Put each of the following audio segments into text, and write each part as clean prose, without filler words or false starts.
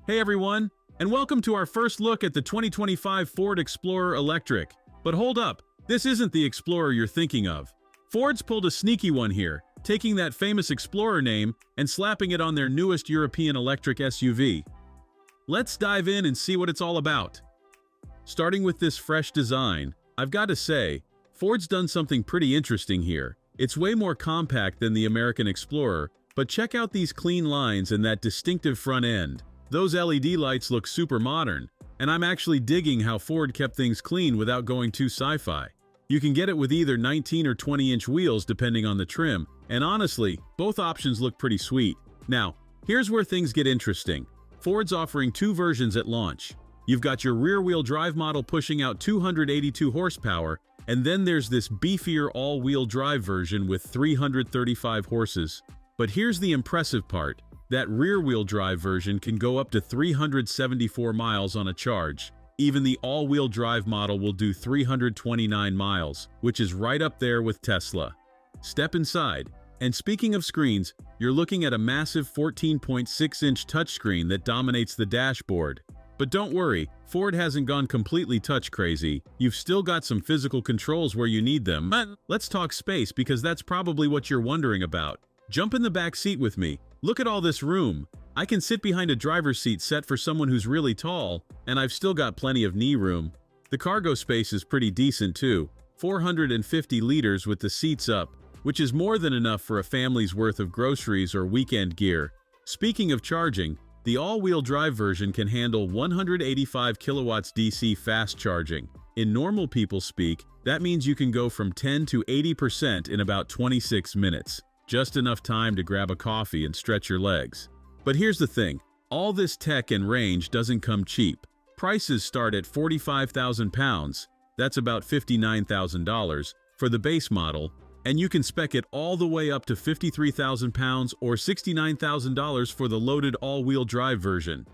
Hey everyone, and welcome to our first look at the 2025 Ford Explorer Electric. But hold up, this isn't the Explorer you're thinking of. Ford's pulled a sneaky one here, taking that famous Explorer name and slapping it on their newest European electric SUV. Let's dive in and see what it's all about. Starting with this fresh design, I've got to say, Ford's done something pretty interesting here. It's way more compact than the American Explorer, but check out these clean lines and that distinctive front end. Those LED lights look super modern, and I'm actually digging how Ford kept things clean without going too sci-fi. You can get it with either 19 or 20-inch wheels depending on the trim, and honestly, both options look pretty sweet. Now, here's where things get interesting. Ford's offering two versions at launch. You've got your rear-wheel drive model pushing out 282 horsepower, and then there's this beefier all-wheel drive version with 335 horses. But here's the impressive part. That rear-wheel drive version can go up to 374 miles on a charge. Even the all-wheel drive model will do 329 miles, which is right up there with Tesla. Step inside, and speaking of screens, you're looking at a massive 14.6-inch touchscreen that dominates the dashboard. But don't worry, Ford hasn't gone completely touch crazy. You've still got some physical controls where you need them. Let's talk space because that's probably what you're wondering about. Jump in the back seat with me. Look at all this room. I can sit behind a driver's seat set for someone who's really tall, and I've still got plenty of knee room. The cargo space is pretty decent too, 450 liters with the seats up, which is more than enough for a family's worth of groceries or weekend gear. Speaking of charging, the all-wheel drive version can handle 185 kilowatts DC fast charging. In normal people speak, that means you can go from 10 to 80% in about 26 minutes. Just enough time to grab a coffee and stretch your legs. But here's the thing, all this tech and range doesn't come cheap. Prices start at £45,000, that's about $59,000, for the base model, and you can spec it all the way up to £53,000 or $69,000 for the loaded all-wheel drive version.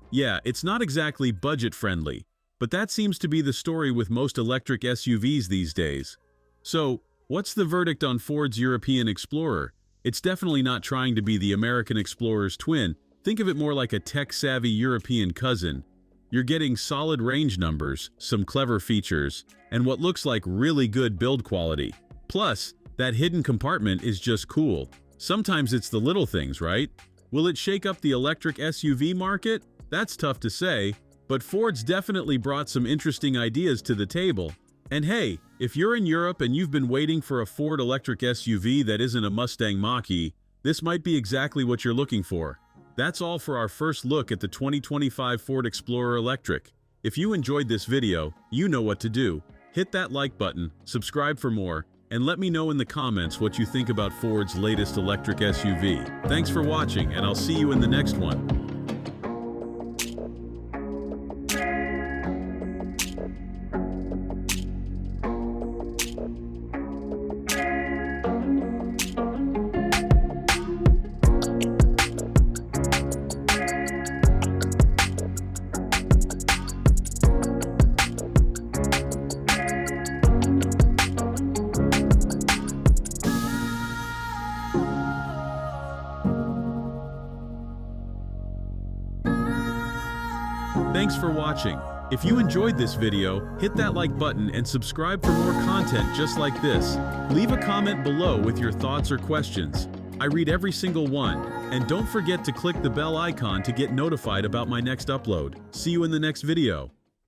Yeah, it's not exactly budget-friendly, but that seems to be the story with most electric SUVs these days. So, what's the verdict on Ford's European Explorer? It's definitely not trying to be the American Explorer's twin. Think of it more like a tech-savvy European cousin. You're getting solid range numbers, some clever features, and what looks like really good build quality. Plus, that hidden compartment is just cool. Sometimes it's the little things, right? Will it shake up the electric SUV market? That's tough to say, but Ford's definitely brought some interesting ideas to the table. And hey, if you're in Europe and you've been waiting for a Ford electric SUV that isn't a Mustang Mach-E, this might be exactly what you're looking for. That's all for our first look at the 2025 Ford Explorer Electric. If you enjoyed this video, you know what to do. Hit that like button, subscribe for more, and let me know in the comments what you think about Ford's latest electric SUV. Thanks for watching, and I'll see you in the next one. Thanks for watching. If you enjoyed this video, hit that like button and subscribe for more content just like this. Leave a comment below with your thoughts or questions. I read every single one. And don't forget to click the bell icon to get notified about my next upload. See you in the next video.